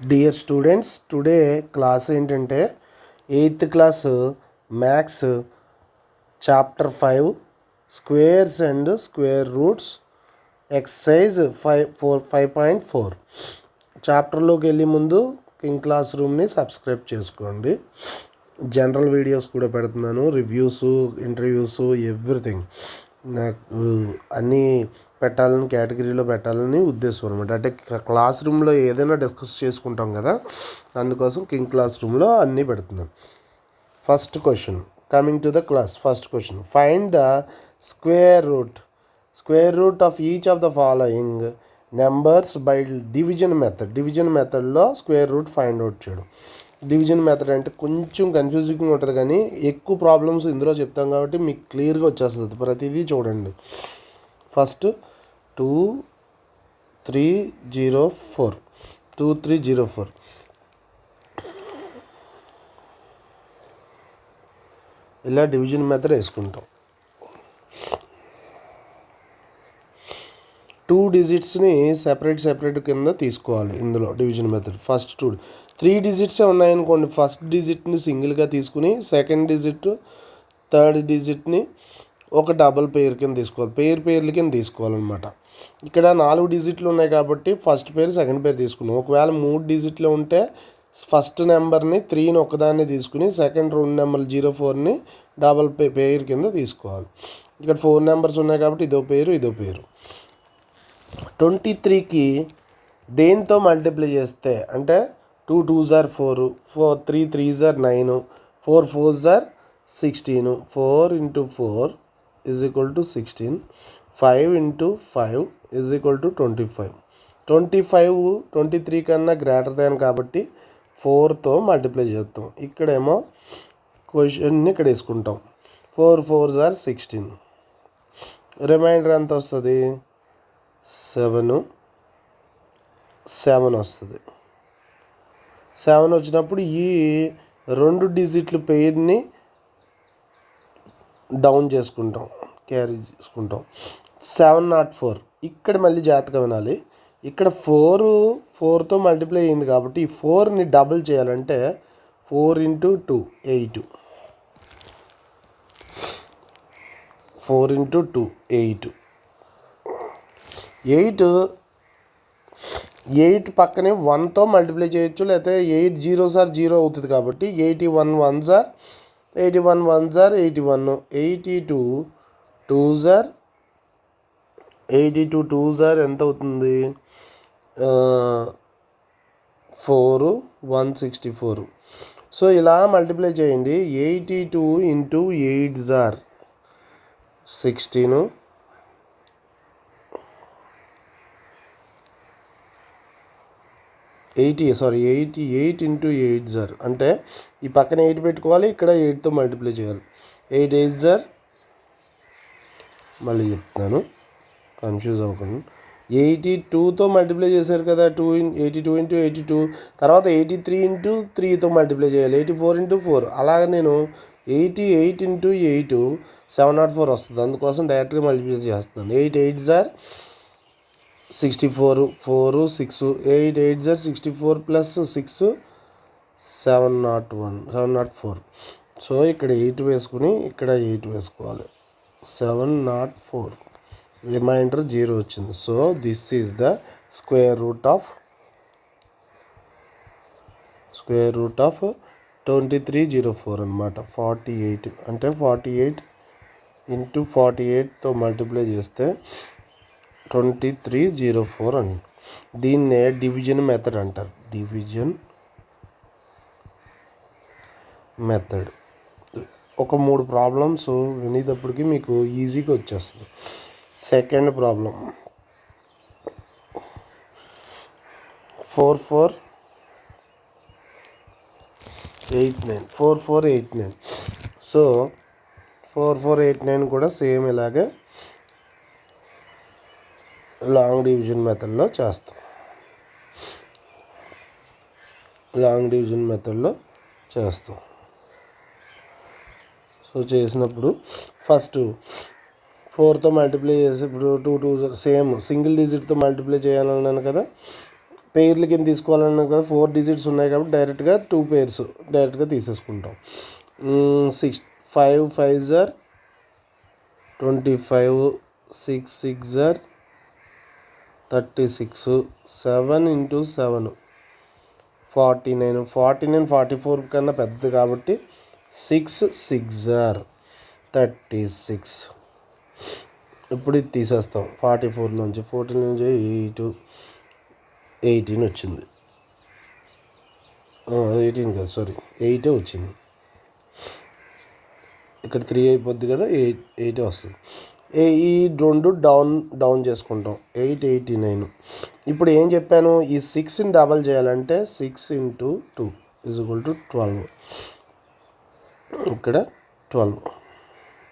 Dear students, today class ఏంటంటే 8th class maths chapter 5 squares and square roots exercise 5.4 చాప్టర్లోకి వెళ్ళే ముందు king class రూమ్ని subscribe చేసుకోండి. General videos కూడా పెడుతున్నాను, రివ్యూస్, ఇంటర్వ్యూస్, ఎవ్రీథింగ్ నాకు అన్నీ పెట్టాలని, కేటగిరీలో పెట్టాలని ఉద్దేశం అనమాట. అంటే క్లాస్ రూమ్లో ఏదైనా డిస్కస్ చేసుకుంటాం కదా, అందుకోసం కింగ్ క్లాస్ రూమ్లో అన్నీ పెడుతున్నాను. First question, coming to the class. First question, find the square root of each of the following numbers by division method. Division మెథడ్లో స్క్వేర్ రూట్ ఫైండ్ అవుట్ చేయడం. డివిజన్ మెథడ్ అంటే కొంచెం కన్ఫ్యూజింగ్గా ఉంటుంది, కానీ ఎక్కువ ప్రాబ్లమ్స్ ఇందులో చెప్తాం కాబట్టి మీకు క్లియర్గా వచ్చేస్తుంది. ప్రతిదీ చూడండి. ఫస్ట్ 2304 ఇలా డివిజన్ మెథడ్ వేసుకుంటాం. 2 డిజిట్స్ని సెపరేట్ కింద తీసుకోవాలి ఇందులో డివిజన్ మెథడ్. ఫస్ట్ 3 డిజిట్సే ఉన్నాయనుకోండి, ఫస్ట్ డిజిట్ని సింగిల్గా తీసుకుని సెకండ్ డిజిట్, థర్డ్ డిజిట్ని ఒక డబల్ పెయిర్ కింద తీసుకోవాలి, పేర్ల కింద తీసుకోవాలన్నమాట. ఇక్కడ 4 డిజిట్లు ఉన్నాయి కాబట్టి ఫస్ట్ పేరు సెకండ్ పేరు తీసుకున్నాం. ఒకవేళ 3 డిజిట్లో ఉంటే ఫస్ట్ నెంబర్ని 3ని ఒకదాన్ని తీసుకుని సెకండ్ 2 నెంబర్లు 04ని డబల్ పేర్ కింద తీసుకోవాలి. ఇక్కడ 4 నెంబర్స్ ఉన్నాయి కాబట్టి ఇదో పేరు 23కి దేంతో మల్టిప్లై చేస్తే అంటే 2 2s are 4, 3 3s are 9, 4 4s are 16, 4 into 4 is equal to 16, 5 into 5 is equal to 25. 23 కన్నా గ్రేటర్ దాన్ కాబట్టి 4తో మల్టిప్లై చేస్తాం. ఇక్కడేమో క్వశ్చన్ని ఇక్కడ వేసుకుంటాం. 4 4s are 16. రిమైండర్ ఎంత వస్తుంది? 7 వస్తుంది. 7 వచ్చినప్పుడు ఈ 2 డిజిట్లు పెయిర్ని డౌన్ చేసుకుంటాం, క్యారీ చేసుకుంటాం. 704. ఇక్కడ మళ్ళీ జాగ్రత్తగా వినాలి. ఇక్కడ 4తో మల్టిప్లై అయింది కాబట్టి ఈ 4ని డబుల్ చేయాలంటే 4 into 2 8. 4 into 2 8. 8 పక్కనే 1తో మల్టిప్లై చేయొచ్చు, లేకపోతే 8 zeros are 0 అవుతుంది కాబట్టి 81 1s are 81, 82 2s are ఎంత అవుతుంది? 4 164. సో ఇలా మల్టిప్లై చేయండి. 82 into 8s are 16, 88 into 8s are అంటే ఈ పక్కన 8 పెట్టుకోవాలి, ఇక్కడ 8తో మల్టిప్లై చేయాలి. 8 8s are, మళ్ళీ చెప్తాను కన్ఫ్యూజ్ అవ్వకుండా, 82తో మల్టిప్లై చేశారు కదా, 82 into 82. తర్వాత 83 into 3తో మల్టిప్లై చేయాలి, 84 into 4. అలాగే నేను 88 into 8 704 వస్తుంది. అందుకోసం డైరెక్ట్గా మల్టిప్లై చేస్తున్నాను. 8 8s are 64, 4 6, 8 8s are 64 plus 6 704. So ఇక్కడ 8 వేసుకుని ఇక్కడ 8 వేసుకోవాలి. 704. రిమైండర్ 0 వచ్చింది. So this is the square root of 2304 అనమాట. 48 అంటే 48 into 48తో మల్టిప్లై చేస్తే 2304 అండి. దీన్నే డివిజన్ మెథడ్ అంటారు. డివిజన్ మెథడ్ ఒక 3 ప్రాబ్లమ్స్ వినేటప్పటికి మీకు ఈజీగా వచ్చేస్తుంది. Second problem 4489. సో 4489 కూడా సేమ్ ఇలాగే లాంగ్ డివిజన్ మెథడ్లో చేస్తాం. సో చేసినప్పుడు ఫస్ట్ 4తో మల్టిప్లై చేసి, ఇప్పుడు 2 2 సేమ్ సింగిల్ డిజిట్తో మల్టిప్లై చేయాలన్నాను కదా, పెయిర్ల కింద తీసుకోవాలన్నా కదా 4 డిజిట్స్ ఉన్నాయి కాబట్టి డైరెక్ట్గా 2 పేర్స్ డైరెక్ట్గా తీసేసుకుంటాం. 5 5 జార్ 25, 6 6 జార్ 36, 7 into 7 49, 44 కన్నా పెద్ద కాబట్టి 6 6 జార్ 36. ఇప్పుడు ఇది తీసేస్తాం. 44 నుంచి 14 నుంచి 8 18 వచ్చింది. 18 కాదు, సారీ 8 వచ్చింది. ఇక్కడ 3 అయిపోద్ది కదా, 8 వస్తుంది. ఈ రెండు డౌన్ చేసుకుంటాం. 889. ఇప్పుడు ఏం చెప్పాను, ఈ 6ని డబల్ చేయాలంటే 6 into 2 = 12. ఇక్కడ 12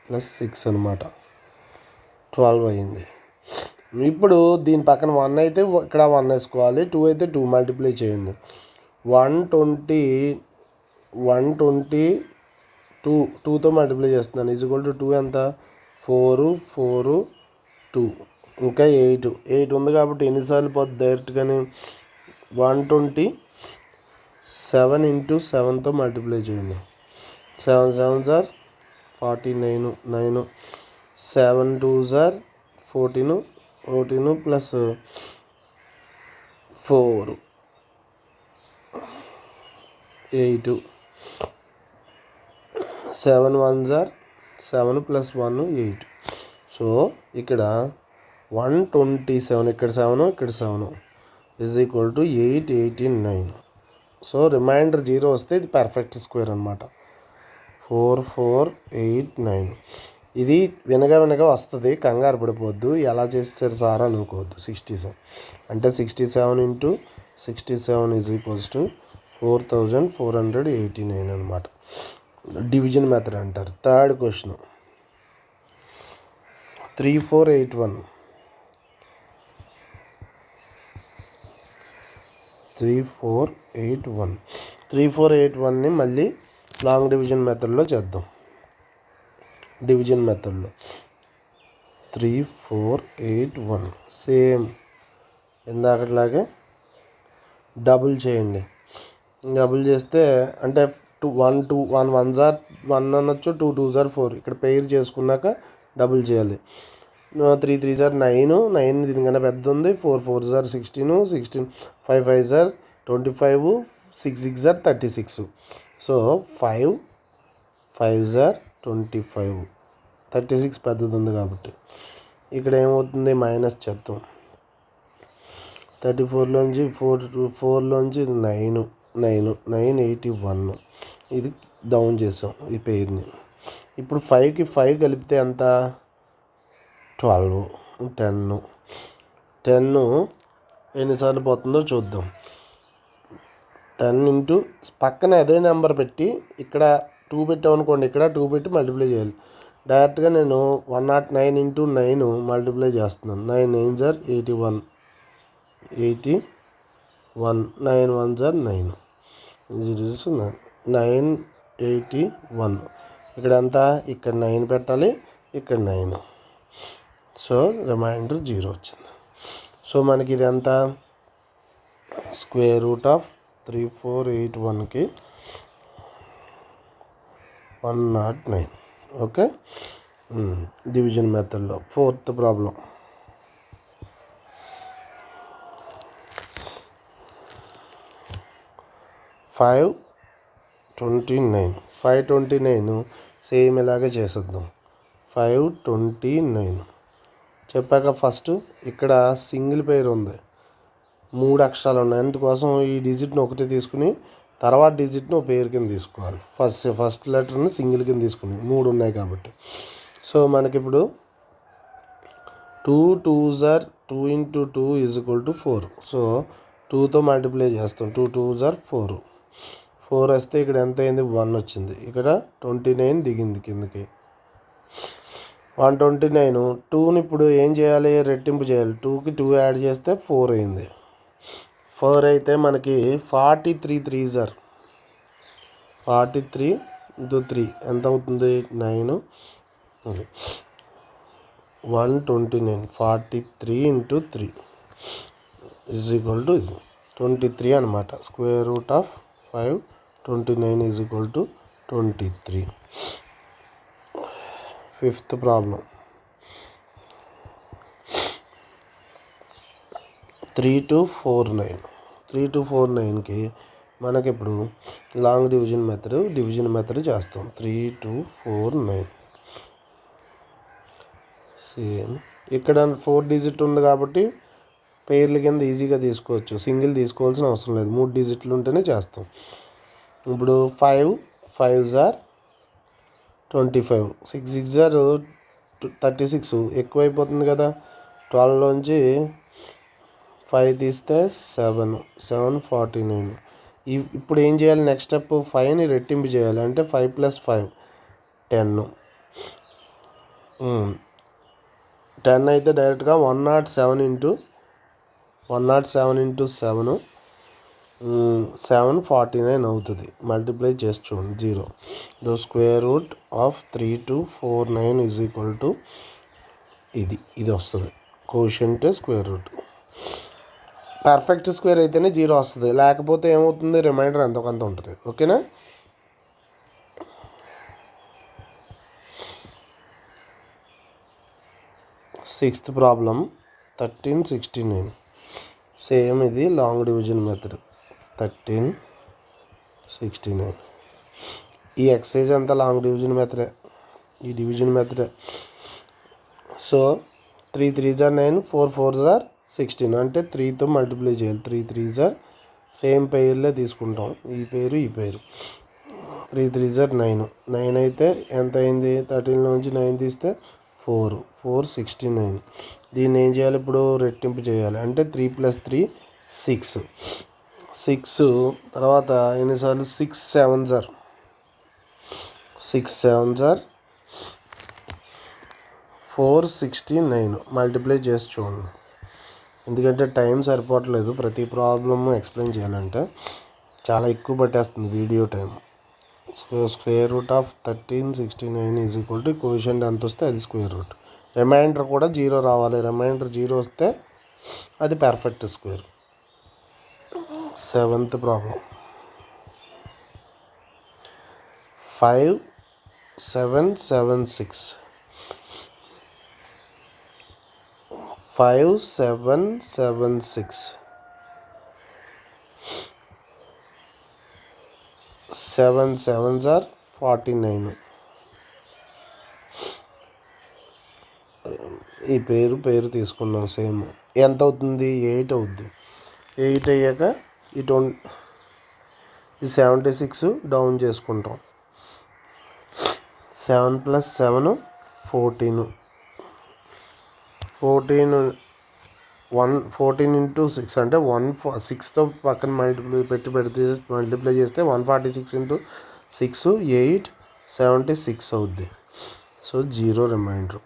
ప్లస్ 6 అనమాట, 12 అయింది. ఇప్పుడు దీని పక్కన 1 అయితే ఇక్కడ 1 వేసుకోవాలి, 2 అయితే 2 మల్టిప్లై చేయండి. 120 2తో మల్టిప్లై చేస్తున్నాను. = 2 ఎంత, 4 4 2 ఇంకా 8 ఉంది కాబట్టి ఎన్నిసార్లు పోద్ది డైరెక్ట్గానే 120. 7 into 7తో మల్టిప్లై చేయండి. 7 7 జార్ 49, 9 7 2 జార్ 14 ప్లస్ 4 8 7 1 జార్ 7 ప్లస్ 1 8. సో ఇక్కడ 127, ఇక్కడ 7 ఇక్కడ 7 = 889. సో రిమైండర్ 0 వస్తే ఇది పర్ఫెక్ట్ స్క్వేర్ అనమాట. 4489. ఇది వినగా వస్తుంది, కంగారు పడిపోద్దు. ఎలా చేస్తారు సార్ అనుకోవద్దు. 67 అంటే 67 into 67 = 4489 అనమాట. డివిజన్ మెథడ్ అంటారు. Third question 3481. 3481ని మళ్ళీ లాంగ్ డివిజన్ మెథడ్లో చేద్దాం. డివిజన్ మెథడ్లో 3481 సేమ్ ఇందాకట్లాగే డబుల్ చేయండి. డబుల్ చేస్తే అంటే 1 1 జార్ 1 అనొచ్చు, 2 2 జార్ 4. ఇక్కడ పెయిర్ చేసుకున్నాక డబుల్ చేయాలి. 3 3 జార్ 9 దీనికన్నా పెద్ద ఉంది. 4 4 జార్ 16 5 5 జార్ 25 6 6 జార్ 36. సో 5 5 జార్ 25 36 పెద్దది ఉంది కాబట్టి ఇక్కడ ఏమవుతుంది, మైనస్ చేద్దాం. 34లోంచి 4లోంచి 9 81. ఇది డౌన్ చేసాం ఈ పెయిర్ని. ఇప్పుడు 5కి 5 కలిపితే ఎంత, 12 10 ఎన్నిసార్లు పోతుందో చూద్దాం. 10 into పక్కన అదే నెంబర్ పెట్టి ఇక్కడ 2 పెట్టామనుకోండి, ఇక్కడ 2 పెట్టి మల్టిప్లై చేయాలి. డైరెక్ట్గా నేను 109 into 9 మల్టిప్లై చేస్తున్నాను. 9 9 జార్ 81 9 1 జార్ 9 981. ఇక్కడ ఎంత, ఇక్కడ 9 పెట్టాలి, ఇక్కడ 9. సో రిమైండర్ 0 వచ్చింది. సో మనకి ఇది ఎంత, √3481కి 109. ఓకే, డివిజన్ మెథడ్లో. ఫోర్త్ ప్రాబ్లం 529 సేమ్ ఇలాగే చేసేద్దాం. 529 చెప్పాక ఫస్ట్ ఇక్కడ సింగిల్ పెయిర్ ఉంది, 3 అక్షరాలు ఉన్నాయి. అందుకోసం ఈ డిజిట్ని ఒకటి తీసుకుని తర్వాత డిజిట్ని ఒక పేరు కింద తీసుకోవాలి. ఫస్ట్ లెటర్ని సింగిల్ కింద తీసుకుని 3 ఉన్నాయి కాబట్టి. సో మనకిప్పుడు 2 2 జార్ 2 into 2 = 4. సో 2తో మల్టిప్లై చేస్తాం. 2 2 జార్ 4 వస్తే ఇక్కడ ఎంత అయింది, 1 వచ్చింది. ఇక్కడ 29 దిగింది కిందకి. 129. 2ని ఇప్పుడు ఏం చేయాలి, రెట్టింపు చేయాలి. 2కి 2 యాడ్ చేస్తే 4 అయింది. 4 అయితే మనకి 43 3 జార్ 43 into 3 ఎంత అవుతుంది, 9. 129 43 into 3 = 23 అనమాట. Square root of 529 is equal to 23. Fifth problem 3 to 4 9. 3 to 4 9కి మనకి ఇప్పుడు లాంగ్ డివిజన్ మెథడ్ చేస్తాం. 3 to 4 9 సేమ్. ఇక్కడ 4 డిజిట్ ఉంది కాబట్టి పేర్ల కింద ఈజీగా తీసుకోవచ్చు, సింగిల్ తీసుకోవాల్సిన అవసరం లేదు. 3 డిజిట్లు ఉంటేనే చేస్తాం. ఇప్పుడు 5 5s are 25, 6 6s are 36, ఎక్కువైపోతుంది కదా. 12లోంచి 5 తీస్తే 7 7 49. ఇప్పుడు ఏం చేయాలి, నెక్స్ట్ స్టెప్ 5ని రెట్టింపు చేయాలి. అంటే 5 + 5 10. 10 అయితే డైరెక్ట్గా 107 ఇంటూ 7 749 అవుతుంది. మల్టిప్లై చేసి చూడండి 0. The square root of 3 to 4 9 is equal to ఇది వస్తుంది. Quotient square root. Perfect square అయితేనే 0 వస్తుంది, లేకపోతే ఏమవుతుంది, రిమైండర్ ఎంతో కొంత ఉంటుంది. ఓకేనా. Sixth problem 1369. సేమ్ ఇది లాంగ్ డివిజన్ మెథడ్. 1369. ఈ ఎక్సైజ్ అంతా లాంగ్ డివిజన్ మెథడే, ఈ డివిజన్ మెథడే. So 3 3s are 9, 4 4s are 16. అంటే 3తో మల్టిప్లై చేయాలి. 3 3s are సేమ్ పెయిర్లే తీసుకుంటాం, ఈ పేరు 3 3s are 9. 9 అయితే ఎంత అయింది, 13లోంచి 9 తీస్తే 4 4 69. దీన్ని ఏం చేయాలి, ఇప్పుడు రెట్టింపు చేయాలి. అంటే 3 + 3 6. 6 తర్వాత ఎన్నిసార్లు, 6 7s are 469. మల్టిప్లై చేసి చూడండి, ఎందుకంటే టైం సరిపోవట్లేదు. ప్రతి ప్రాబ్లమ్ ఎక్స్ప్లెయిన్ చేయాలంటే చాలా ఎక్కువ పట్టేస్తుంది video time. So square root of 1369 is equal to quotient ఎంత వస్తే అది స్క్వేర్ రూట్. రిమైండర్ కూడా 0 రావాలి. రిమైండర్ 0 వస్తే అది perfect square. Seventh problem 5 7 7 6. 5 7 7 6. 7 7s are 49. ఈ పేరు తీసుకున్నాం సేమ్. ఎంత అవుతుంది, 8 అవుద్ది. 8 అయ్యాక ఈ 76 డౌన్ చేసుకుంటాం. 7 + 7 14. 14 into 6 అంటే 6తో పక్కన మల్టిప్లై చేస్తే 146 into 6 876 అవుద్ది. So 0 remainder.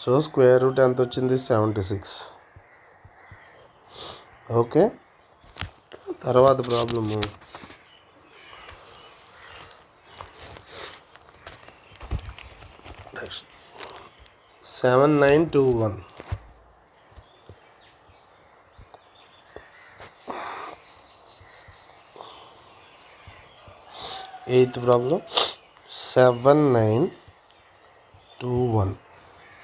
So square root ఎంత వచ్చింది, 76. ఓకే. తర్వాత ప్రాబ్లము 7921. Eighth problem 7921.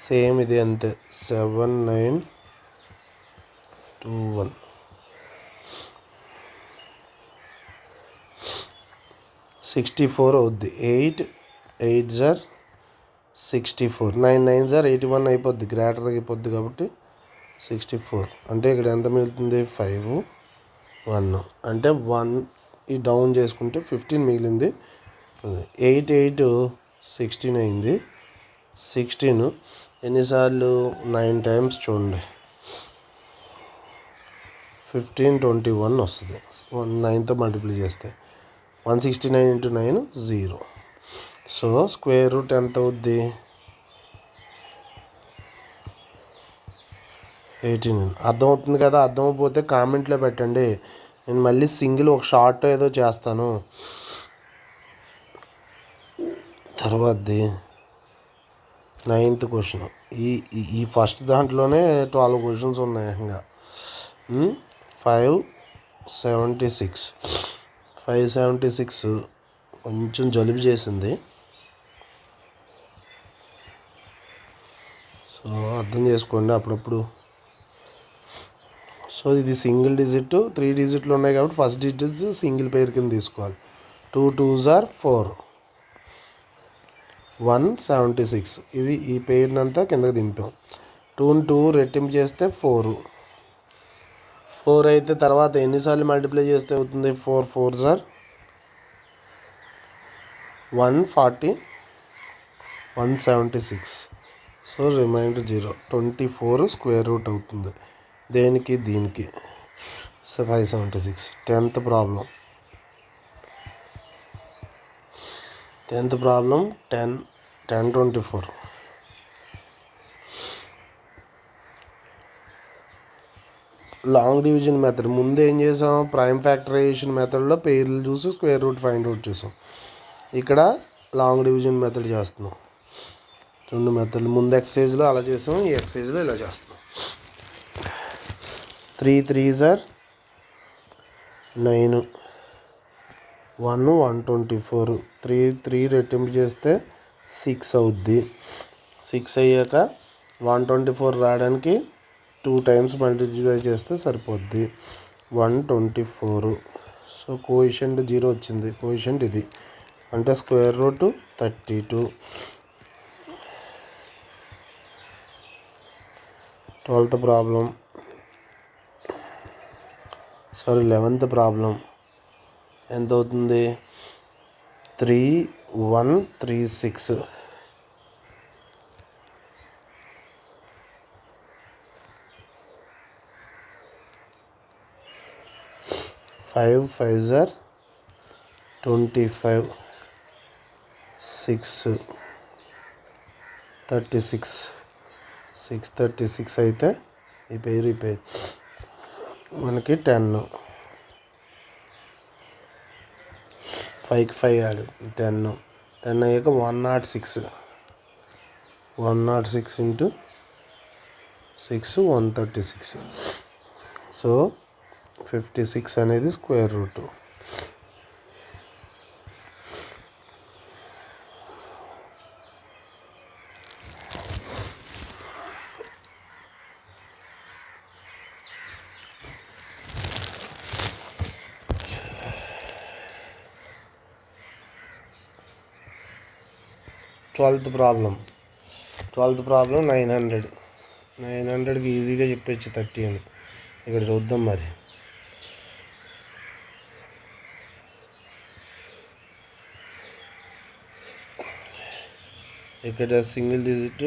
సేమ్ ఇది అంతే, 7921. 64 అవుద్ది. 8 8s are 64. 9 9s are 81 అయిపోద్ది, గ్రేటర్ అయిపోద్ది కాబట్టి 64. అంటే ఇక్కడ ఎంత మిగులుతుంది, 5 1. అంటే 1 ఈ డౌన్ చేసుకుంటే 15 మిగిలింది. 8 8 16 అయింది. 16 ఎన్నిసార్లు, 9 times చూడండి, 15 21 వస్తుంది. 9తో మల్టిప్లై చేస్తే 169 into 9 0. సో స్క్వేర్ రూట్ ఎంత అవుద్ది, 18. అర్థమవుతుంది కదా. అర్థమైపోతే కామెంట్లో పెట్టండి, నేను మళ్ళీ సింగిల్ ఒక షార్ట్ ఏదో చేస్తాను. తర్వాతది 9th క్వశ్చన్. ఈ ఫస్ట్ దాంట్లోనే 12 questions ఉన్నాయి. ఇంకా 5 576 కొంచెం జలుబు చేసింది. సో అర్థం చేసుకోండి అప్పుడప్పుడు. సో ఇది సింగిల్ డిజిట్, 3 డిజిట్లు ఉన్నాయి కాబట్టి ఫస్ట్ డిజిట్ సింగిల్ పేర్ కింద తీసుకోవాలి. 2 2s are 4, 176. ఇది ఈ పేరునంతా కిందకి దింపాం. 2ని 2 రెట్టింపు చేస్తే 4 అయితే తర్వాత ఎన్నిసార్లు మల్టిప్లై చేస్తే అవుతుంది? 4 4s are 140, 176. So remainder 0. 24 square root అవుతుంది. దేనికి? దీనికి. 576. 10th problem 1024. Long division method ముందు ఏం చేసాం? ప్రైమ్ ఫ్యాక్టరైజేషన్ మెథడ్లో పేర్లు చూసి స్క్వేర్ రూట్ ఫైండ్ అవుట్ చేసాం. ఇక్కడ లాంగ్ డివిజన్ మెథడ్ చేస్తున్నాం. 2 మెథడ్లు ముందు ఎక్సైజ్లో అలా చేసాం, ఈ ఎక్సైజ్లో ఇలా చేస్తున్నాం. 3 3s are 9, 1 124. 3 రెట్టింపు చేస్తే 6 అవుద్ది. 6 అయ్యాక 124 రావడానికి 2 times మల్టిప్లై చేస్తే సరిపోద్ది. 124. సో కోఎఫిషియంట్ 0 వచ్చింది. కోఎఫిషియంట్ ఇది అంటే స్క్వేర్ రూట్ 32. 11th ప్రాబ్లం ఎంత అవుతుంది? 3136. 5 5s are 25, 6 36. 636 అయితే ఈ పేరు మనకి 10. 5కి 5 యాడ్ 10 అయ్యాక 106. 106 into 6 136. సో 56 అనేది స్క్వేర్ రూట్. ట్వెల్త్ ప్రాబ్లం 900కి ఈజీగా చెప్పచ్చు 30 అని. ఇక్కడ చూద్దాం మరి. ఇక్కడ single digit,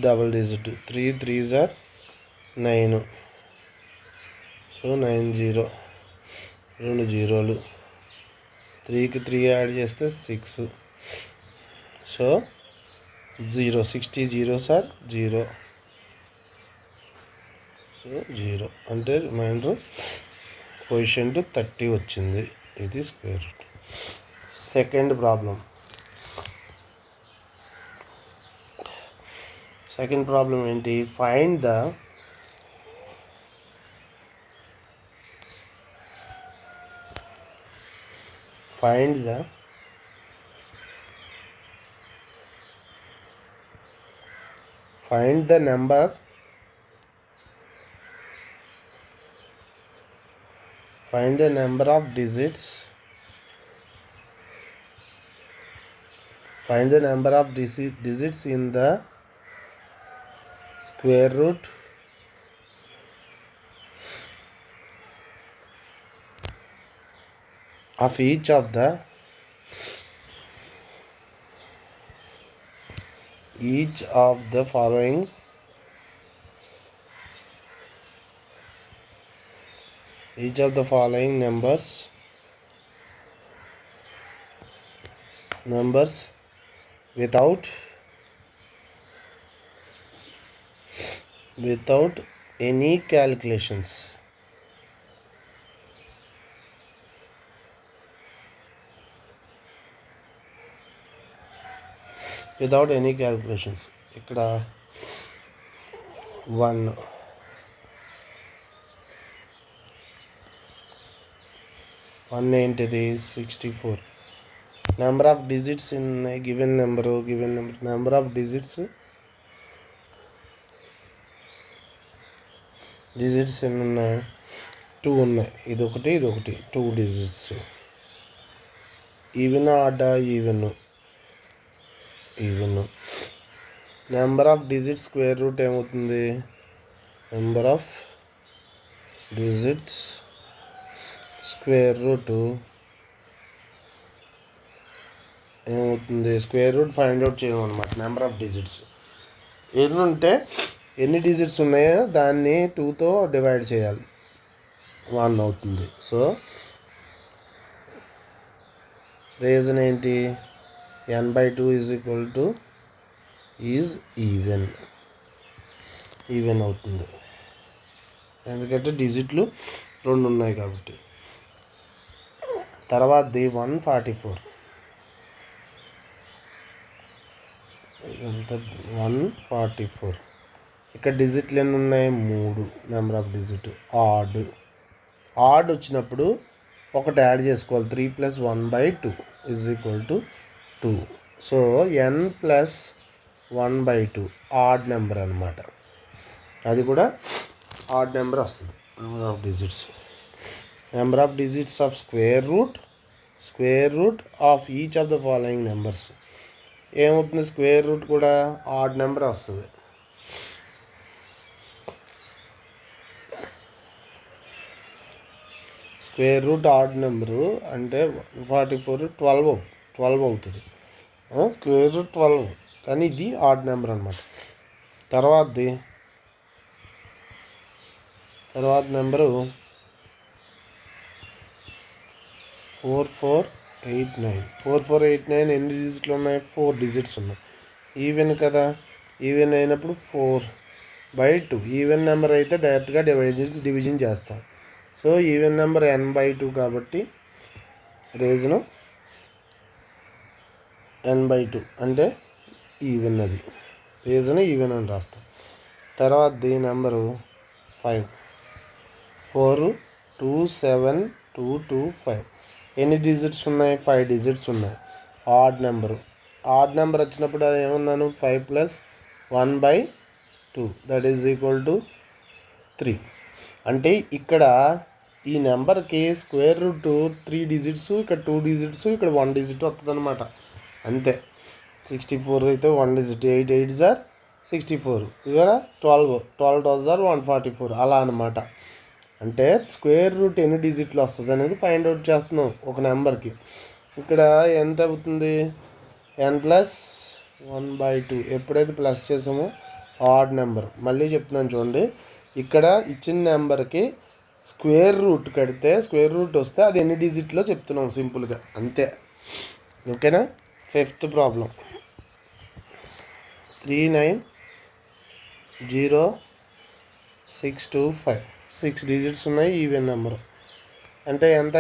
double digit. 3 3s are 9. So 90, 2 జీరోలు. 3కి 3 యాడ్ చేస్తే 6. సో 0. 60 zeros are 0. సో 0 అంటే రిమైండర్ కోఎఫిషియంట్ 30 వచ్చింది. ఇది స్క్వేర్ రూట్. సెకండ్ ప్రాబ్లం ఏంటి? Find the number of digits. Find the number of digits in the square root of each of the following numbers without any calculations. ఇక్కడ 1 1 ఏంటిది 64. Number of digits in given number number of digits ఎన్ని ఉన్నాయి? 2 ఉన్నాయి. ఇదొకటి 2 digits. Even odd even. Number of digits square root ఏమవుతుంది? Number of digits square root ఏమవుతుంది? Square root find out చేయడం అనమాట. నెంబర్ ఆఫ్ డిజిట్స్ ఎన్ని డిజిట్స్ ఉన్నాయో దాన్ని 2తో డివైడ్ చేయాలి. 1 అవుతుంది. సో రీజన్ ఏంటి? n/2 ఈజ్ ఈవెన్ అవుతుంది, ఎందుకంటే డిజిట్లు 2 ఉన్నాయి కాబట్టి. తర్వాతది 144. 144 ఇక్కడ డిజిట్లు ఎన్ని ఉన్నాయి? 3. నెంబర్ ఆఫ్ డిజిట్ ఆడ్ వచ్చినప్పుడు ఒకటి యాడ్ చేసుకోవాలి. 3 + 1/2 = 2. సో n+1/2 ఆడ్ నెంబర్ అనమాట. అది కూడా ఆడ్ నెంబర్ వస్తుంది. Number of digits of square root of each of the following numbers ఏమవుతుంది? స్క్వేర్ రూట్ కూడా ఆడ్ నెంబర్ వస్తుంది. స్క్వేర్ రూట్ ఆడ్ నెంబరు అంటే 144 12 అవుతుంది. స్క్వేర్ రూట్ 12, కానీ ఇది ఆడ్ నెంబర్ అనమాట. తర్వాత నెంబరు 4489. ఎన్ని డిజిట్లు ఉన్నాయి? 4 డిజిట్స్ ఉన్నాయి. ఈవెన్ కదా, ఈవెన్ అయినప్పుడు 4/2. ఈవెన్ నెంబర్ అయితే డైరెక్ట్గా డివిజన్ చేస్తాం. సో ఈవెన్ నెంబర్ n/2 కాబట్టి రీజను n/2 అంటే ఈవెన్. అది రీజన్ ఈవెన్ అని రాస్తాం. తర్వాత నెంబరు 5. 4 2 7 2 2 5. ఎన్ని డిజిట్స్ ఉన్నాయి? 5 డిజిట్స్ ఉన్నాయి. ఆడ్ నెంబర్ వచ్చినప్పుడు అది ఏమన్నాను? 5 + 1/2 = 3. అంటే ఇక్కడ ఈ నెంబర్కి స్క్వేర్ రూట్ 3 డిజిట్స్, ఇక్కడ 2 డిజిట్స్, ఇక్కడ 1 డిజిట్ వస్తుంది అనమాట. అంతే. 64 అయితే 1 డిజిట్. 8 8s are 64. ఇక్కడ 12 12s are 144. అలా అనమాట. అంటే స్క్వేర్ రూట్ ఎన్ని డిజిట్లు వస్తుంది అనేది ఫైండ్ అవుట్ చేస్తున్నాం ఒక నెంబర్కి. ఇక్కడ ఎంత అవుతుంది? n+1/2. ఎప్పుడైతే ప్లస్ చేసామో ఆడ్ నెంబర్. మళ్ళీ చెప్తున్నాను చూడండి, ఇక్కడ ఇచ్చిన నెంబర్కి స్క్వేర్ రూట్ కడితే స్క్వేర్ రూట్ వస్తే అది ఎన్ని డిజిట్లో చెప్తున్నాం సింపుల్గా, అంతే. ఓకేనా? 5th problem 390625. 6 డిజిట్స్ ఉన్నాయి. ఈవెన్ నెంబర్ అంటే ఎంత?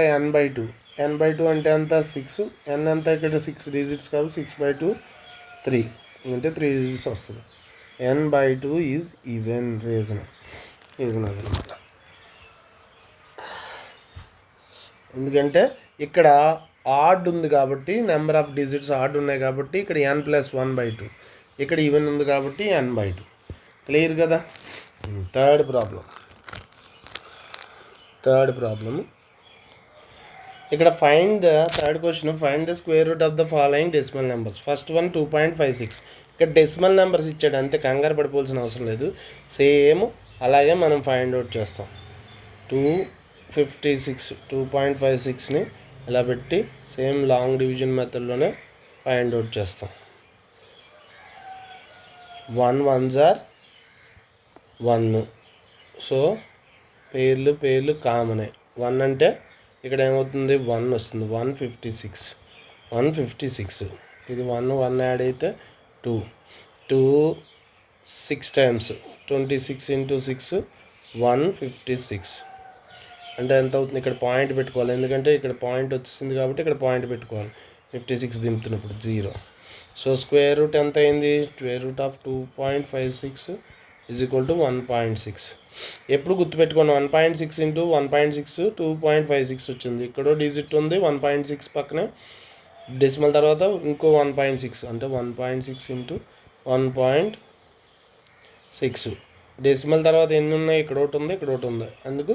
n/2 అంటే ఎంత? 6. n అంతా ఇక్కడ 6 డిజిట్స్ కాబట్టి 6/2 3 అంటే 3 డిజిట్స్ వస్తుంది. n/2 is even. రీజన్ అదనమాట. ఎందుకంటే ఇక్కడ ఆడ్ ఉంది కాబట్టి, నెంబర్ ఆఫ్ డిజిట్స్ ఆడ్ ఉన్నాయి కాబట్టి ఇక్కడ n+1/2. ఇక్కడ ఈవెన్ ఉంది కాబట్టి n/2. క్లియర్ కదా? థర్డ్ ప్రాబ్లం ఇక్కడ third question find the square root of the following decimal numbers. First one 2.56. ఇక్కడ డెసిమల్ నెంబర్స్ ఇచ్చాడు, అంతే. కంగారు పడిపోవాల్సిన అవసరం లేదు. సేమ్ అలాగే మనం ఫైండ్ అవుట్ చేస్తాం. 256 2.56ని ఇలా పెట్టి సేమ్ లాంగ్ డివిజన్ మెథడ్లోనే ఫైండ్ అవుట్ చేస్తాం. 1 1s are 1. సో పేర్లు కామనే. 1 అంటే ఇక్కడ ఏమవుతుంది? 1 వస్తుంది. 156. ఇది 1 యాడ్ అయితే 2 6 times 26 × 6 156. అంటే ఎంత అవుతుంది? ఇక్కడ పాయింట్ పెట్టుకోవాలి, ఎందుకంటే ఇక్కడ పాయింట్ వచ్చింది కాబట్టి ఇక్కడ పాయింట్ పెట్టుకోవాలి. 56 దింపుతున్నప్పుడు 0. సో స్క్వేర్ రూట్ ఎంత అయింది? Square root of 2.56 = 1.6. ఎప్పుడు గుర్తుపెట్టుకోండి 1.6 ఇంటూ 1.6 2.56 వచ్చింది. ఇక్కడ డిజిట్ ఉంది 1.6 పక్కనే డెసిమల్ తర్వాత ఇంకో 1.6 అంటే 1.6 ఇంటూ 1.6 డెసిమల్ తర్వాత ఎన్ని ఉన్నాయి, ఇక్కడ ఒకటి ఉంది ఇక్కడ ఒకటి ఉంది, అందుకు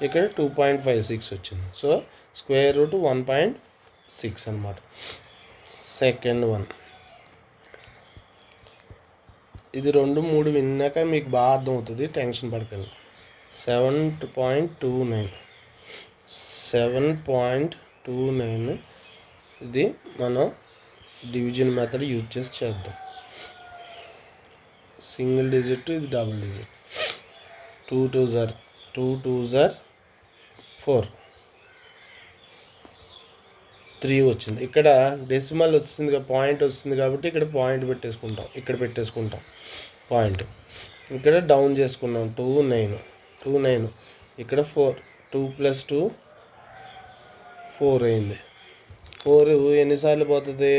ఇక్కడ 2.56 వచ్చింది. సో స్క్వేర్ రూట్ 1.6 అనమాట. సెకండ్ వన్, ఇది 2 3 విన్నాక మీకు బాగా అర్థమవుతుంది, టెన్షన్ పడకండి. 7.29 ఇది మనం డివిజన్ మెథడ్ యూజ్ చేసి చేద్దాం. సింగిల్ డిజిట్, ఇది డబుల్ డిజిట్. 2 2s are 4, 3 వచ్చింది. ఇక్కడ డెసిమల్ వచ్చింది, పాయింట్ వస్తుంది కాబట్టి ఇక్కడ పాయింట్ పెట్టేసుకుంటాం, ఇక్కడ పెట్టేసుకుంటాం పాయింట్. ఇక్కడ డౌన్ చేసుకున్నాం 2 9 ఇక్కడ 4 2 + 2 4 అయింది. 4 ఎన్నిసార్లు పోతుంది,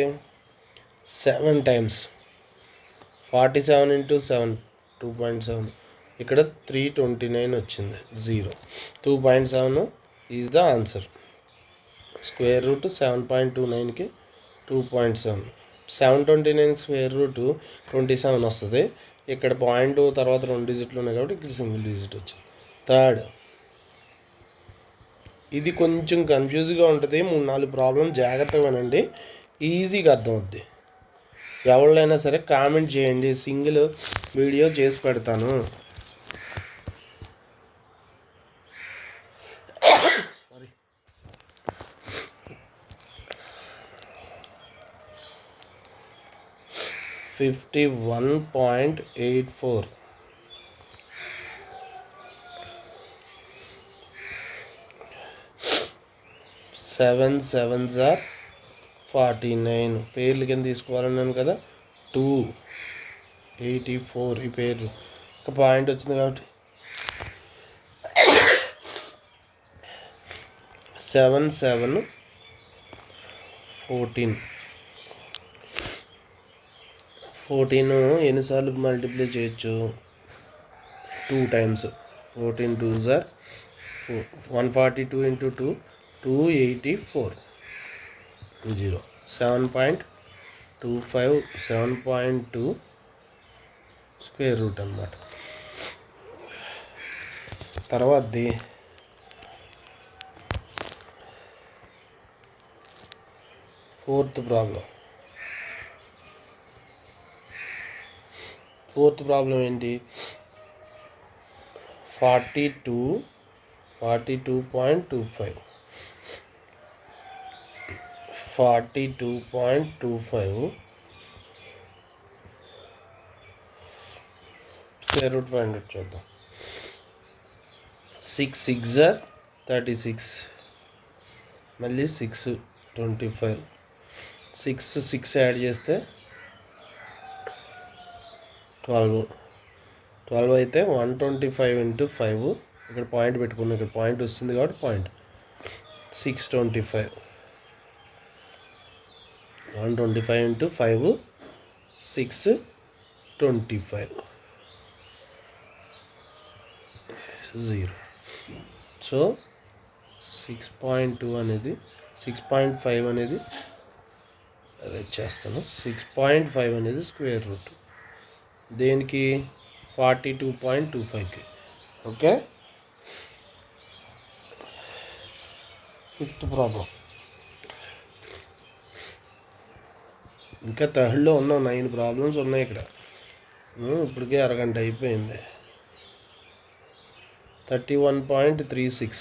7 టైమ్స్. 47 × 7 2.7, ఇక్కడ 329 వచ్చింది, 0. 2.7 is the answer. Square root 7.29కి 2.7, 729 స్క్వేర్ రూట్ 27 వస్తుంది. ఇక్కడ పాయింట్ తర్వాత 2 డిజిట్లు ఉన్నాయి కాబట్టి ఇక్కడ సింగిల్ డిజిట్ వచ్చింది. థర్డ్, ఇది కొంచెం కన్ఫ్యూజ్గా ఉంటుంది, 3-4 ప్రాబ్లం జాగ్రత్తగా వినండి, ఈజీగా అర్థమవుద్ది. ఎవరైనా సరే కామెంట్ చేయండి, సింగిల్ వీడియో చేసి పెడతాను. Sorry, 51.84, 7 7s are 49. పేర్లు కింద తీసుకోవాలన్నాను కదా, 284 ఈ పేర్లు. ఒక పాయింట్ వచ్చింది కాబట్టి 7 7 14 ఎన్నిసార్లు మల్టిప్లై చేయొచ్చు, 2 times. 14 2s are 142 × 2 284, 0. 7.25 7.2 square root అన్నమాట. తర్వాతది ఫోర్త్ ప్రాబ్లం ఏంటి, 42.25 స్క్వేర్ రూట్ ఫైండ్ అవుట్ చేద్దాం. 6 6s are 36, మళ్ళీ 6 25, 6 యాడ్ చేస్తే 12 అయితే 125 × 5, ఇక్కడ పాయింట్ పెట్టుకున్నాం, ఇక్కడ పాయింట్ వస్తుంది కాబట్టి పాయింట్ 625, 125 × 5 625, 0. సో 6.2 అనేది 6.5 అనేది రైట్ చేస్తాను. 6.5 అనేది స్క్వేర్ రూట్ దేనికి, 42.25కి. Okay, fifth problem. ఇంకా థర్డ్లో ఉన్నాం, 9 ప్రాబ్లమ్స్ ఉన్నాయి ఇక్కడ. ఇప్పటికే అరగంట అయిపోయింది. 31.36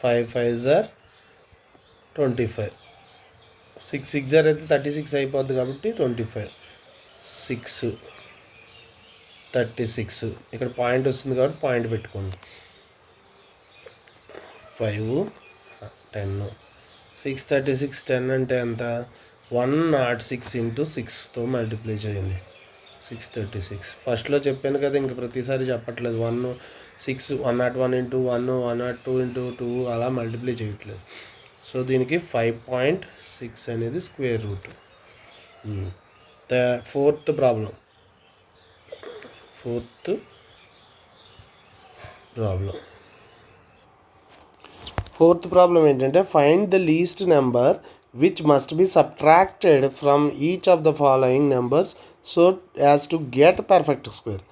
5 5s are 25, 6 6s are అయితే 36 అయిపోద్ది కాబట్టి 25, 6 36, ఇక్కడ పాయింట్ వస్తుంది కాబట్టి పాయింట్ పెట్టుకోండి. 5 10, 6 36 10 అంటే ఎంత, 106 × 6తో మల్టిప్లై చేయండి, 636. ఫస్ట్లో చెప్పాను కదా, ఇంక ప్రతిసారి చెప్పట్లేదు. 101 × 1 102 × 2 అలా మల్టిప్లై చేయట్లేదు. సో దీనికి 5.6 అనేది స్క్వేర్ రూట్. ఫోర్త్ ప్రాబ్లం ఏంటంటే find the least number which must be subtracted from each of the following numbers so as to get perfect square.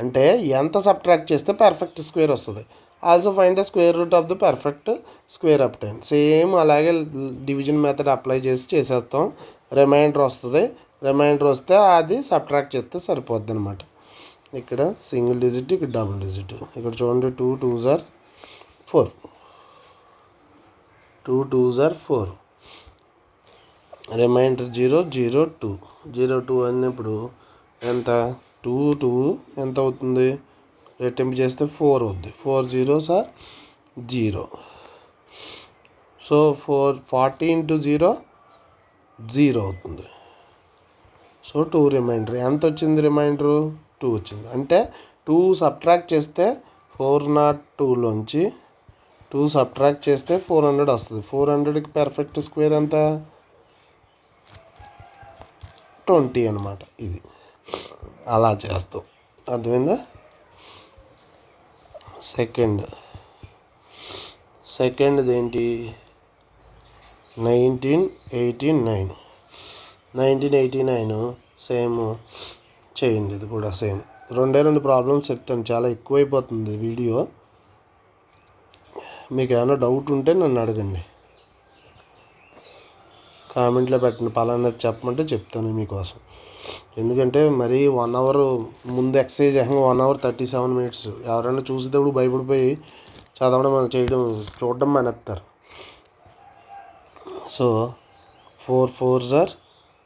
అంటే ఎంత సబ్ట్రాక్ట్ చేస్తే పర్ఫెక్ట్ స్క్వేర్ వస్తుంది. Also find the square root of the perfect square obtain. Same అలాగే division method apply చేసేస్తాం. Reminder వస్తుంది. Reminder వస్తే అది subtract చేస్తే సరిపోద్ది అనమాట. ఇక్కడ సింగిల్ డిజిట్, ఇక్కడ డబుల్ డిజిట్. ఇక్కడ చూడండి 2 2s are 4. 2 2s are 4. Reminder 0 0 2. 0 2 అన్నప్పుడు ఎంత 2 2 ఎంత అవుతుంది? రెట్టింపు చేస్తే 4 అవుద్ది. 4 zeros are 0. సో 40 into 0 0 అవుతుంది. సో 2 రిమైండర్ ఎంత వచ్చింది? రిమైండరు 2 వచ్చింది. అంటే 2 సబ్ట్రాక్ట్ చేస్తే 402లోంచి 2 సబ్ట్రాక్ట్ చేస్తే 400 వస్తుంది. 400కి పర్ఫెక్ట్ స్క్వేర్ ఎంత? 20 అనమాట. ఇది అలా చేస్తాం. అర్థమైందా? సెకండ్ ఏంటి? 1989 సేమ్ చేయండి. ఇది కూడా సేమ్. 2 ప్రాబ్లమ్స్ చెప్తాను. చాలా ఎక్కువైపోతుంది వీడియో. మీకు ఏమైనా డౌట్ ఉంటే నన్ను అడగండి, కామెంట్లో పెట్టండి. పలానా చెప్పమంటే చెప్తాను మీకోసం. ఎందుకంటే మరీ 1 hour ముందు ఎక్సర్సైజ్ 1 hour 37 minutes. ఎవరైనా చూసేటప్పుడు భయపడిపోయి చదవడం చూడడం మానేస్తారు. So 4 4s are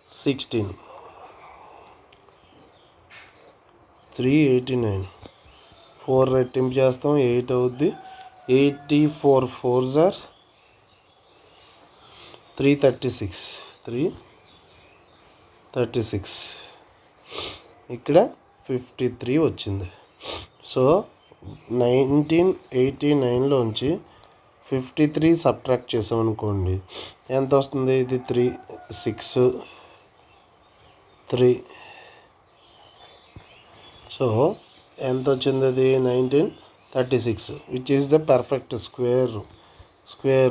16. 389. 4 రెట్టింపు చేస్తాం 8 అవుద్ది. 84 4s are 336. ఇక్కడ 53 వచ్చింది. సో 1989లోంచి 53 సబ్ట్రాక్ట్ చేసామనుకోండి ఎంత వస్తుంది? ఇది 3 6 3. సో ఎంత వచ్చింది? అది 1936 which is the perfect square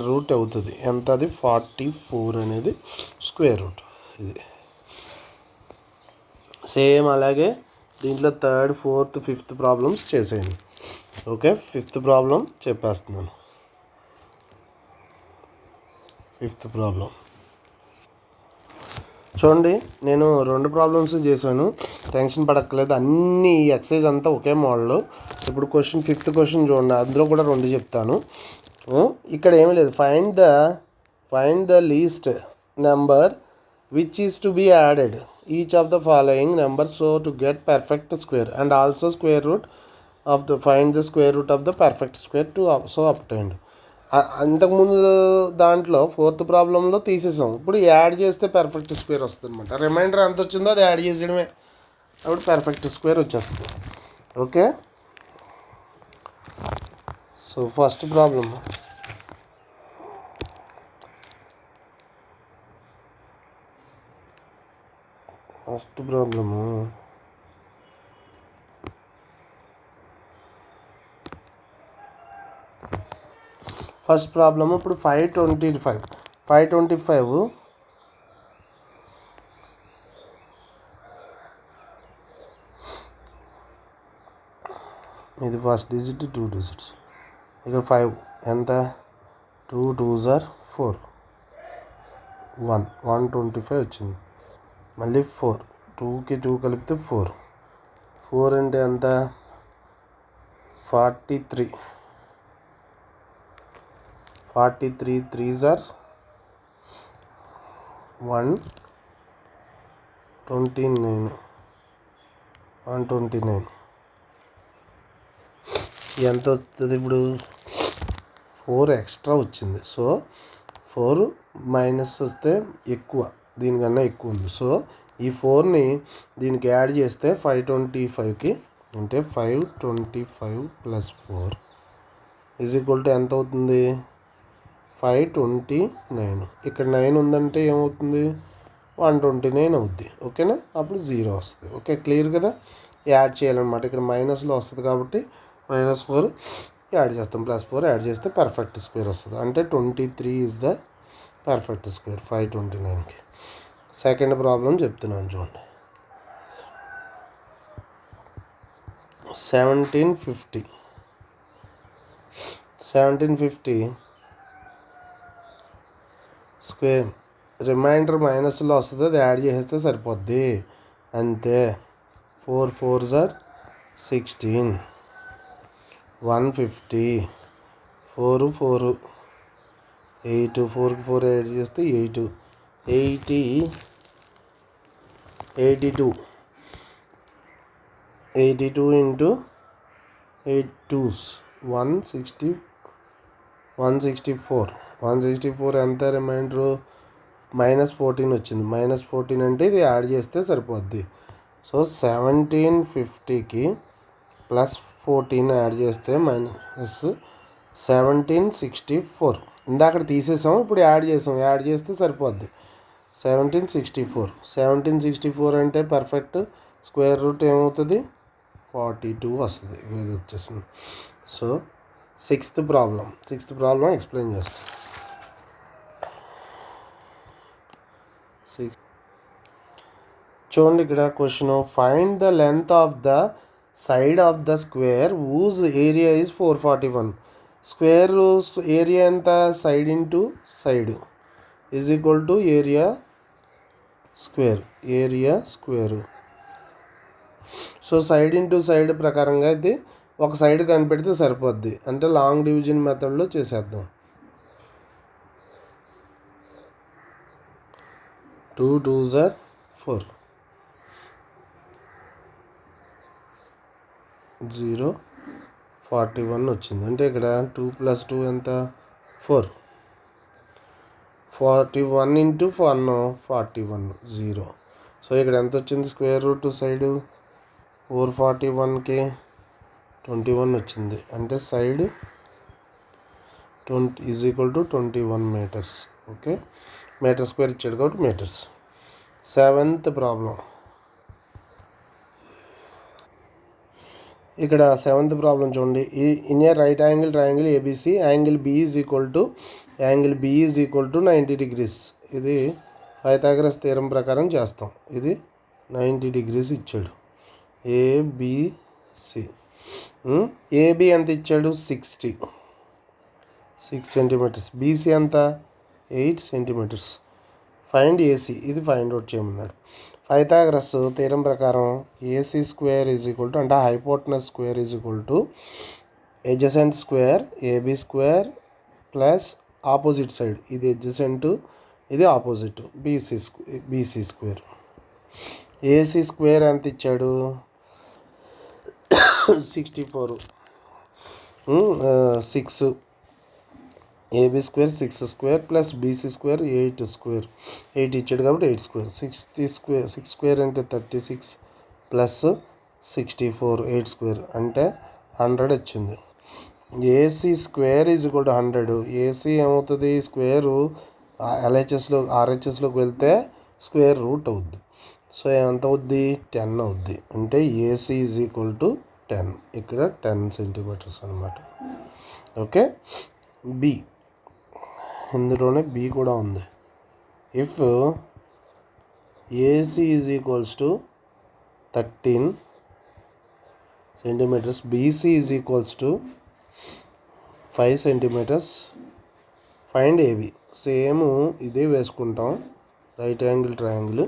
root అవుతుంది. ఎంత? అది 44 అనేది స్క్వేర్ రూట్. ఇది సేమ్ అలాగే దీంట్లో 3rd 4th 5th ప్రాబ్లమ్స్ చేసేయండి. ఓకే, 5th ప్రాబ్లం చెప్పేస్తున్నాను. 5th ప్రాబ్లం చూడండి. నేను 2 ప్రాబ్లమ్స్ చేశాను. టెన్షన్ పడక్కలేదు. అన్ని ఎక్సర్సైజ్ అంతా ఒకే మోడల్. ఇప్పుడు 5th క్వశ్చన్ చూడండి. అందులో కూడా 2 చెప్తాను. ఇక్కడ ఏమీ లేదు. Find the least number which is to be added each of the following number so to get perfect square and also square root of the find the square root of the perfect square to so obtained. అంతకుముందు దాంట్లో 4th ప్రాబ్లంలో తీసేసాం. ఇప్పుడు add చేస్తే perfect square వస్తుంది అనమాట. Reminder ఎంత వచ్చిందో అది యాడ్ చేసేయడమే. అప్పుడు పర్ఫెక్ట్ స్క్వేర్ వచ్చేస్తుంది. ఓకే, సో ఫస్ట్ ప్రాబ్లము ఇప్పుడు 525 ఇది ఫస్ట్ డిజిట్ 2 digits. ఇక్కడ 5 ఎంత? 2 2s are 4. 125 వచ్చింది. మళ్ళీ 4 2కి 2 కలిపితే 4 అంటే ఎంత? 43 3s are 129 ఎంత వస్తుంది? ఇప్పుడు 4 ఎక్స్ట్రా వచ్చింది. సో 4 మైనస్ వస్తే ఎక్కువ, దీనికన్నా ఎక్కువ ఉంది. సో ఈ 4ని దీనికి యాడ్ చేస్తే 525కి అంటే 525 + 4 ఈజ్ ఈక్వల్ టు ఎంత అవుతుంది? 529. ఇక్కడ 9 ఉందంటే ఏమవుతుంది, 129 అవుద్ది. ఓకేనా, అప్పుడు 0 వస్తుంది. ఓకే, క్లియర్ కదా. యాడ్ చేయాలన్నమాట. ఇక్కడ మైనస్లో వస్తుంది కాబట్టి -4 యాడ్ చేస్తాం, +4 యాడ్ చేస్తే పర్ఫెక్ట్ స్క్వేర్ వస్తుంది. అంటే 23 ఈజ్ ద పర్ఫెక్ట్ స్క్వేర్ 529కి. సెకండ్ ప్రాబ్లం చెప్తున్నాను చూడండి. 1750 స్క్వేర్ రిమైండర్ మైనస్లో వస్తుంది, అది యాడ్ చేసేస్తే సరిపోద్ది అంతే. 4 4s are 16, 150, 4 4 8, 4కి 4 యాడ్ చేస్తే 8, 80, 82 into 8 2s 164 ఎంత రిమైండరు, -14 వచ్చింది. -14 అంటే ఇది యాడ్ చేస్తే సరిపోద్ది. సో 1750కి +14 యాడ్ చేస్తే -1764. ఇందాక తీసేసాం, ఇప్పుడు యాడ్ చేస్తే సరిపోద్ది. 1764 అంటే పర్ఫెక్ట్ స్క్వేర్ రూట్ ఏమవుతుంది, 42 వస్తుంది. ఇది వచ్చేసింది. సో సిక్స్త్ ప్రాబ్లం ఎక్స్ప్లెయిన్ చేస్తాం. చూడండి ఇక్కడ question, find the length of the side of the square whose area is 441. Square area ఎంత, side into side is equal to area square. So side into side ప్రకారంగా అయితే ఒక side కనిపెడితే సరిపోద్ది. అంటే long division మెథడ్లో చేసేద్దాం. 2 2s are 4, 0 41 వచ్చింది. అంటే ఇక్కడ 2 + 2 ఎంత, 4. 41 into 1 41 0. సో ఇక్కడ ఎంత వచ్చింది, స్క్వేర్ రూట్ సైడు 441కి 21 వచ్చింది. అంటే side 20 is equal to 21 metres. Okay, meter square ఇచ్చాడు కాబట్టి మీటర్స్. సెవెంత్ ప్రాబ్లం, ఇక్కడ సెవెంత్ ప్రాబ్లం చూడండి. In a right angle triangle ABC angle B is equal to 90 degrees. ఇది పైథాగరస్ థీరం ప్రకారం చేస్తాం. ఇది 90 degrees ఇచ్చాడు. ఏబిసి, ఏబి ఎంత ఇచ్చాడు, 6 సెంటీమీటర్స్. బీసీ ఎంత, 8 సెంటీమీటర్స్. ఫైండ్ ఏసీ, ఇది ఫైండ్ అవుట్ చేయమన్నాడు. పైథాగరస్ థీరం ప్రకారం AC square is equal to, అంటే hypotenuse square is equal to adjacent square AB square plus opposite side, ఇది ఎడ్జసెంట్ ఇది opposite BC square. AC square ఎంత ఇచ్చాడు, 64, 6. AB square 6 square plus BC square 8 square. 8 ఇచ్చాడు కాబట్టి 8 square. 6 square అంటే 36 plus 64 8 square అంటే 100 వచ్చింది. AC square is equal to 100. AC ఏమవుతుంది, స్క్వేరు ఆర్హెచ్ఎస్లోకి వెళ్తే స్క్వేర్ రూట్ అవుద్ది. సో ఎంత అవుద్ది, 10 అవుద్ది. అంటే ఏసీ ఈజ్ ఈక్వల్ టు 10. ఇక్కడ 10 సెంటీమీటర్స్ అనమాట. ఓకే, బి, ఇందులోనే బి కూడా ఉంది. If AC is equals to 13 centimetres, BC is equals to 5 centimetres, find AB. Same ఇదే వేసుకుంటాం, రైట్ యాంగిల్ ట్రయాంగిల్.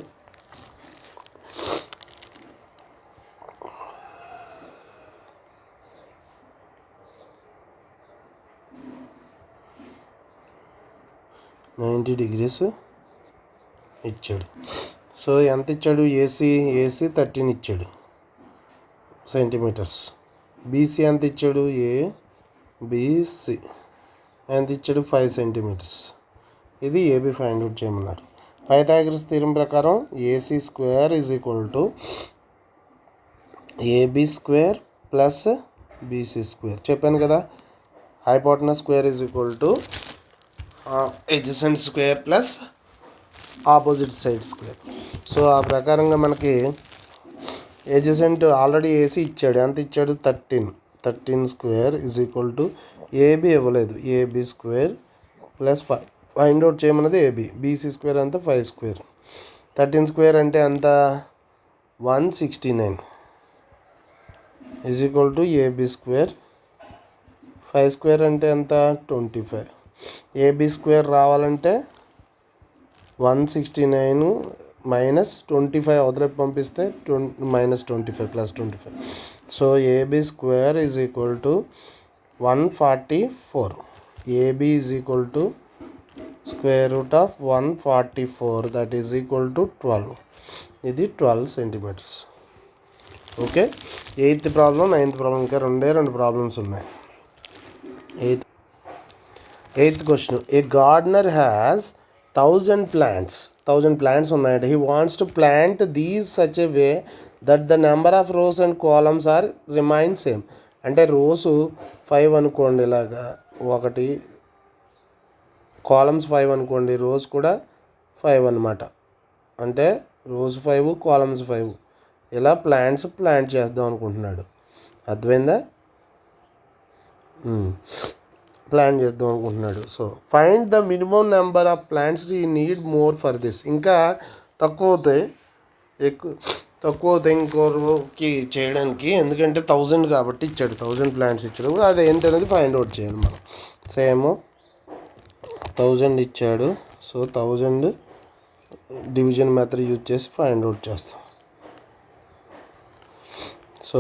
$90 ఇచ్చాడు. సో ఎంత ఇచ్చాడు, ఏసీ 13 ఇచ్చాడు సెంటీమీటర్స్. బీసీ ఎంత ఇచ్చాడు, ఏబిసి ఎంత ఇచ్చాడు, 5 సెంటీమీటర్స్. ఇది ఏబి ఫైండ్ అవుట్ చేయమన్నాడు. పైథాగరస్ థీరం ప్రకారం AC square is equal to AB square plus BC square చెప్పాను కదా. Hypotenuse square is equal to adjacent square plus opposite side square. So ఆ ప్రకారంగా మనకి ఎడ్జసెంట్ ఆల్రెడీ వేసి ఇచ్చాడు. ఎంత ఇచ్చాడు? 13 square is equal to AB ఇవ్వలేదు, AB square plus 5 find out చేయమన్నది ఏబీ. బీసీ స్క్వేర్ అంతా 5 స్క్వేర్. 13 స్క్వేర్ అంటే అంత 169 is equal to AB square. 5 square అంటే ఎంత? 25. ఏబీ స్క్వేర్ రావాలంటే 169 మైనస్ 25 అవతలకి పంపిస్తే -25 plus 25. So AB square is equal to 144. AB is equal to square root of 144 that is equal to 12. ఇది 12 centimetres. Okay, 8th problem 9th problem ఇంకా రెండు problems ఉన్నాయి. 8th question. A gardener has 1000 plants ఉన్నాయంట. He wants to plant these such a way that the number of rows and columns are remain same. అంటే rows 5 అనుకోండి, ఇలాగా 1, columns 5 అనుకోండి, rose కూడా 5 అనమాట. అంటే రోస్ 5 కాలమ్స్ 5 ఇలా ప్లాంట్ చేద్దాం అనుకుంటున్నాడు. అర్థమైందా? ప్లాన్ చేద్దాం అనుకుంటున్నాడు. So find the minimum number of plants you need more for this. ఇంకా తక్కువ అవుతాయి ఇంకో రోకి చేయడానికి, ఎందుకంటే 1000 కాబట్టి ఇచ్చాడు, 1000 ప్లాంట్స్ ఇచ్చాడు. అది ఏంటనేది ఫైండ్ అవుట్ చేయాలి మనం. సేమ్ 1000 ఇచ్చాడు, సో 1000 డివిజన్ మెథడ్ యూజ్ చేసి ఫైండ్ అవుట్ చేస్తాం. సో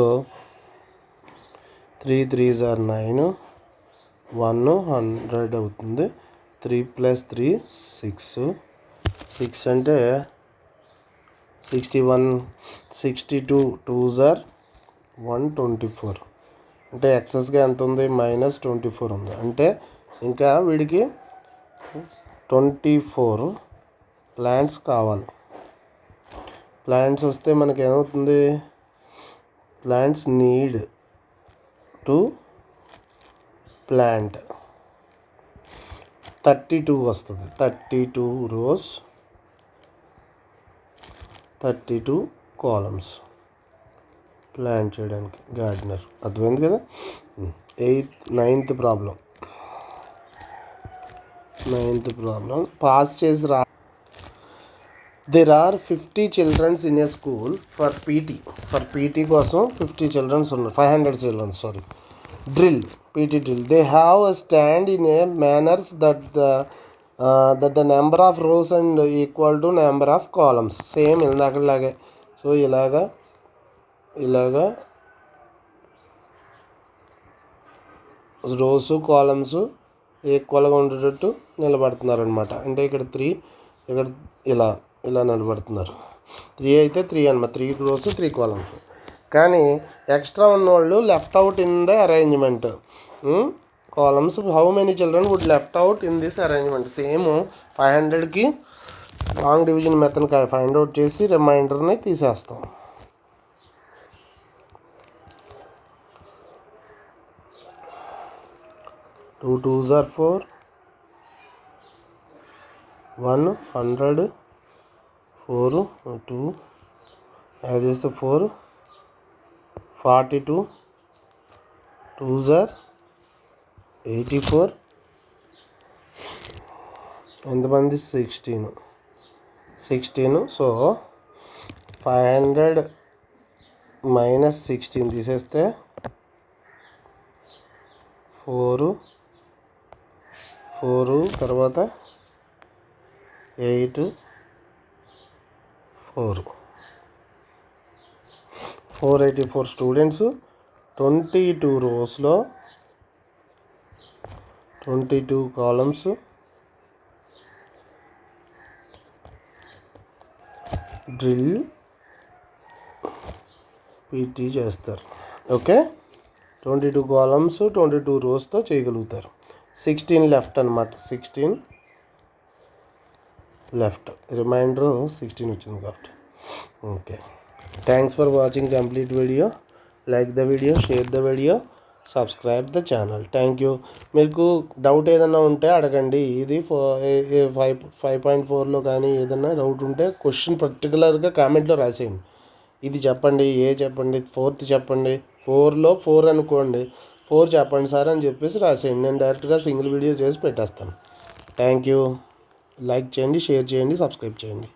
3 3s are 9, 100 అవుతుంది. 3 + 3 6 అంటే 61, 62 2s are 124. అంటే ఎక్సెస్గా ఎంత ఉంది? -24 ఉంది. అంటే ఇంకా వీడికి 24 ప్లాంట్స్ కావాలి. ప్లాంట్స్ వస్తే మనకి ఏమవుతుంది? ప్లాంట్స్ నీడ్ టు ప్లాంట్ 32 వస్తుంది. 32 rows, 32 కాలమ్స్ ప్లాంట్ చేయడానికి గార్డెనర్. అర్థమైంది కదా? 9th ప్రాబ్లం పాస్ చేసి రా. There are 50 children in a school for PT కోసం 50 children ఉన్నారు. 500 children, sorry. Drill, PT drill. They have a stand in a manner that the number of rows and equal to number of columns. Same ఇందాకలాగే. So ఇలాగా rows columns ఈక్వల్గా ఉండేటట్టు నిలబడుతున్నారు అనమాట. అంటే ఇక్కడ 3, ఇక్కడ ఇలా నిలబడుతున్నారు. 3 అయితే 3 అనమాట, 3 rows 3 columns. కానీ ఎక్స్ట్రా ఉన్నవాళ్ళు left out in the arrangement. Columns how many children would left out in this arrangement. Same 500కి long division method find out చేసి రిమైండర్ని తీసేస్తాం. టూ 2s are 4, 100, 4 2 యాడ్ చేస్తే 4, 42, 2s are 84, ఎంతమంది? 16. సో 500 - 16 తీసేస్తే 4 తర్వాత 8 4 484 స్టూడెంట్స్ 22 రోస్లో 22 కాలమ్స్ డ్రిల్ PT చేస్తారు. Okay, 22 columns 22 రోస్తో చేయగలుగుతారు. 16 లెఫ్ట్ అనమాట, 16 లెఫ్ట్, రిమైండర్ 16 వచ్చింది కాబట్టి. Okay, thanks for watching complete video. Like the video, share the video, subscribe the channel. Thank you. మీకు డౌట్ ఏదైనా ఉంటే అడగండి. ఇది 5.4లో కానీ ఏదైనా డౌట్ ఉంటే క్వశ్చన్ పర్టికులర్గా కామెంట్లో రాసేయండి. ఇది చెప్పండి, చెప్పండి, 4th చెప్పండి, 4లో 4 అనుకోండి, 4 చెప్పండి సార్ అని చెప్పేసి రాసేయండి. నేను డైరెక్ట్గా సింగిల్ వీడియో చేసి పెట్టేస్తాను. Thank you. లైక్ చేయండి, షేర్ చేయండి, సబ్స్క్రైబ్ చేయండి.